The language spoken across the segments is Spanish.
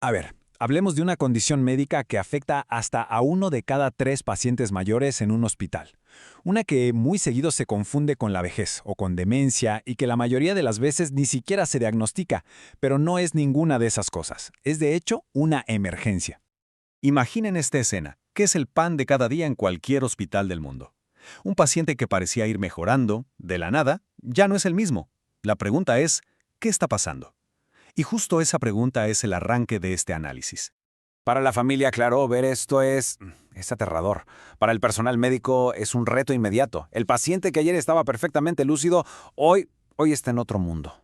A ver, hablemos de una condición médica que afecta hasta a 1 de cada 3 pacientes mayores en un hospital. Una que muy seguido se confunde con la vejez o con demencia y que la mayoría de las veces ni siquiera se diagnostica, pero no es ninguna de esas cosas. Es de hecho una emergencia. Imaginen esta escena, que es el pan de cada día en cualquier hospital del mundo. Un paciente que parecía ir mejorando, de la nada, ya no es el mismo. La pregunta es, ¿qué está pasando? Y justo esa pregunta es el arranque de este análisis. Para la familia, claro, ver esto es aterrador. Para el personal médico es un reto inmediato. El paciente que ayer estaba perfectamente lúcido, hoy está en otro mundo.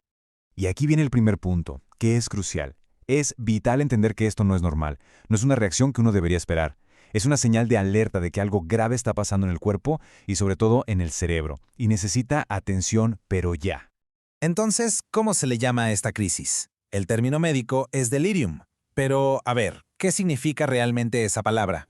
Y aquí viene el primer punto, que es crucial. Es vital entender que esto no es normal, no es una reacción que uno debería esperar. Es una señal de alerta de que algo grave está pasando en el cuerpo y sobre todo en el cerebro, y necesita atención, pero ya. Entonces, ¿cómo se le llama a esta crisis? El término médico es delirium. Pero, a ver, ¿qué significa realmente esa palabra?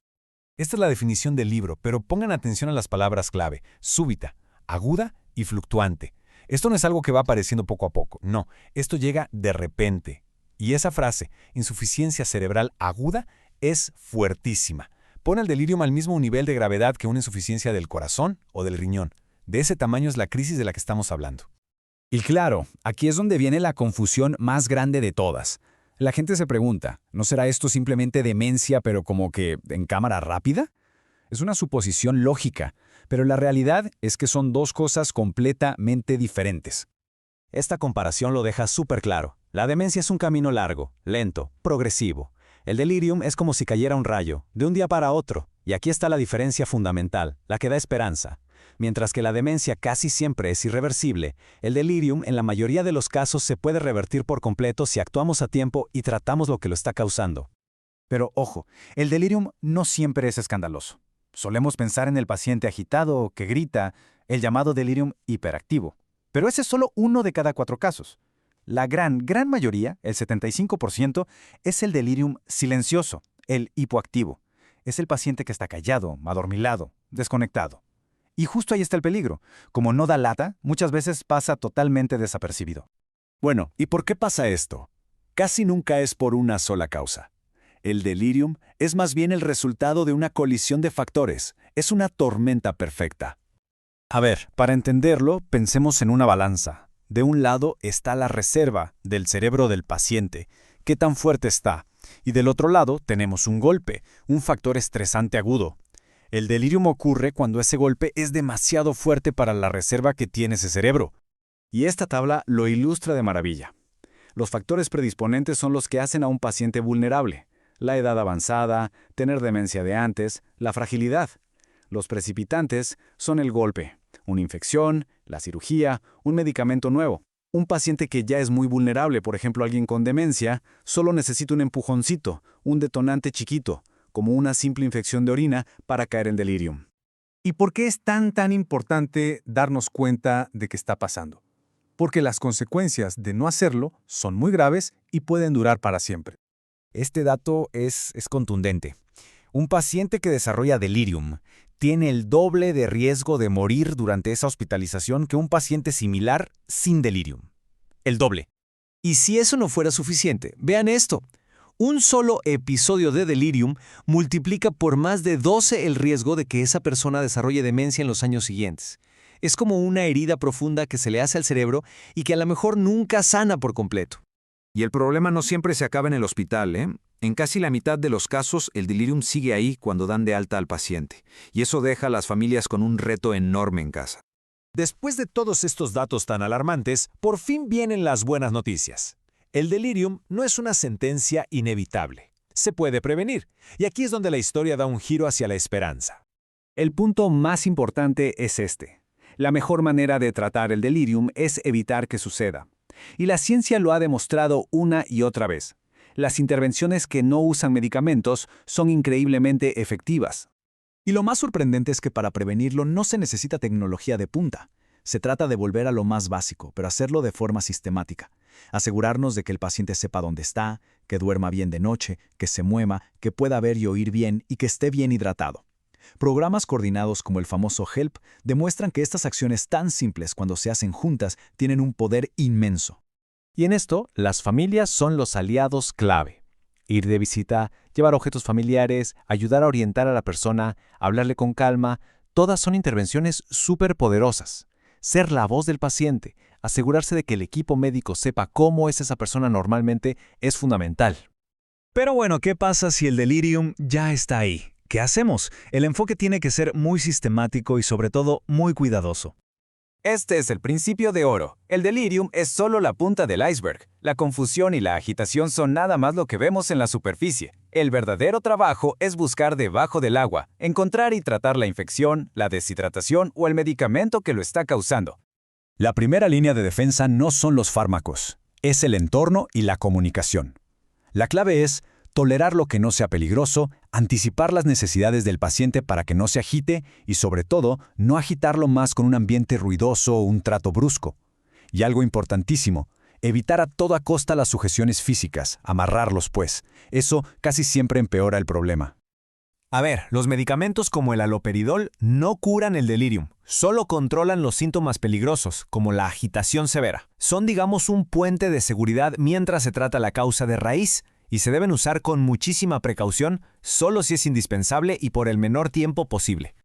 Esta es la definición del libro, pero pongan atención a las palabras clave: súbita, aguda y fluctuante. Esto no es algo que va apareciendo poco a poco, no, esto llega de repente. Y esa frase, insuficiencia cerebral aguda, es fuertísima. Pone el delirium al mismo nivel de gravedad que una insuficiencia del corazón o del riñón. De ese tamaño es la crisis de la que estamos hablando. Y claro, aquí es donde viene la confusión más grande de todas. La gente se pregunta, ¿no será esto simplemente demencia pero como que en cámara rápida? Es una suposición lógica, pero la realidad es que son dos cosas completamente diferentes. Esta comparación lo deja súper claro. La demencia es un camino largo, lento, progresivo. El delirium es como si cayera un rayo, de un día para otro, y aquí está la diferencia fundamental, la que da esperanza. Mientras que la demencia casi siempre es irreversible, el delirium en la mayoría de los casos se puede revertir por completo si actuamos a tiempo y tratamos lo que lo está causando. Pero ojo, el delirium no siempre es escandaloso. Solemos pensar en el paciente agitado que grita, el llamado delirium hiperactivo. Pero ese es solo 1 de cada 4 casos. La gran mayoría, el 75%, es el delirium silencioso, el hipoactivo. Es el paciente que está callado, adormilado, desconectado. Y justo ahí está el peligro. Como no da lata, muchas veces pasa totalmente desapercibido. Bueno, ¿y por qué pasa esto? Casi nunca es por una sola causa. El delirium es más bien el resultado de una colisión de factores. Es una tormenta perfecta. A ver, para entenderlo, pensemos en una balanza. De un lado está la reserva del cerebro del paciente, qué tan fuerte está, y del otro lado tenemos un golpe, un factor estresante agudo. El delirium ocurre cuando ese golpe es demasiado fuerte para la reserva que tiene ese cerebro. Y esta tabla lo ilustra de maravilla. Los factores predisponentes son los que hacen a un paciente vulnerable: la edad avanzada, tener demencia de antes, la fragilidad. Los precipitantes son el golpe, una infección, la cirugía, un medicamento nuevo. Un paciente que ya es muy vulnerable, por ejemplo alguien con demencia, solo necesita un empujoncito, un detonante chiquito, como una simple infección de orina, para caer en delirium. ¿Y por qué es tan importante darnos cuenta de que está pasando? Porque las consecuencias de no hacerlo son muy graves y pueden durar para siempre. Este dato es contundente. Un paciente que desarrolla delirium tiene el doble de riesgo de morir durante esa hospitalización que un paciente similar sin delirium. El doble. Y si eso no fuera suficiente, vean esto. Un solo episodio de delirium multiplica por más de 12 el riesgo de que esa persona desarrolle demencia en los años siguientes. Es como una herida profunda que se le hace al cerebro y que a lo mejor nunca sana por completo. Y el problema no siempre se acaba en el hospital, ¿eh? En casi la mitad de los casos, el delirium sigue ahí cuando dan de alta al paciente. Y eso deja a las familias con un reto enorme en casa. Después de todos estos datos tan alarmantes, por fin vienen las buenas noticias. El delirium no es una sentencia inevitable. Se puede prevenir, y aquí es donde la historia da un giro hacia la esperanza. El punto más importante es este. La mejor manera de tratar el delirium es evitar que suceda. Y la ciencia lo ha demostrado una y otra vez. Las intervenciones que no usan medicamentos son increíblemente efectivas. Y lo más sorprendente es que para prevenirlo no se necesita tecnología de punta. Se trata de volver a lo más básico, pero hacerlo de forma sistemática. Asegurarnos de que el paciente sepa dónde está, que duerma bien de noche, que se mueva, que pueda ver y oír bien y que esté bien hidratado. Programas coordinados como el famoso HELP demuestran que estas acciones tan simples, cuando se hacen juntas, tienen un poder inmenso. Y en esto, las familias son los aliados clave. Ir de visita, llevar objetos familiares, ayudar a orientar a la persona, hablarle con calma, todas son intervenciones súper poderosas. Ser la voz del paciente, asegurarse de que el equipo médico sepa cómo es esa persona normalmente es fundamental. Pero bueno, ¿qué pasa si el delirium ya está ahí? ¿Qué hacemos? El enfoque tiene que ser muy sistemático y sobre todo muy cuidadoso. Este es el principio de oro. El delirium es solo la punta del iceberg. La confusión y la agitación son nada más lo que vemos en la superficie. El verdadero trabajo es buscar debajo del agua, encontrar y tratar la infección, la deshidratación o el medicamento que lo está causando. La primera línea de defensa no son los fármacos, es el entorno y la comunicación. La clave es tolerar lo que no sea peligroso, anticipar las necesidades del paciente para que no se agite y, sobre todo, no agitarlo más con un ambiente ruidoso o un trato brusco. Y algo importantísimo, evitar a toda costa las sujeciones físicas, amarrarlos pues. Eso casi siempre empeora el problema. A ver, los medicamentos como el haloperidol no curan el delirium, solo controlan los síntomas peligrosos, como la agitación severa. Son, digamos, un puente de seguridad mientras se trata la causa de raíz, y se deben usar con muchísima precaución, solo si es indispensable y por el menor tiempo posible.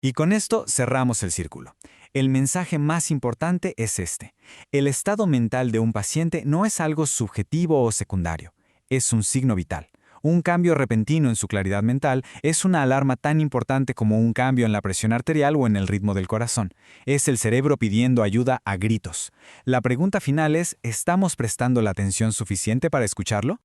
Y con esto cerramos el círculo. El mensaje más importante es este. El estado mental de un paciente no es algo subjetivo o secundario, es un signo vital. Un cambio repentino en su claridad mental es una alarma tan importante como un cambio en la presión arterial o en el ritmo del corazón. Es el cerebro pidiendo ayuda a gritos. La pregunta final es, ¿estamos prestando la atención suficiente para escucharlo?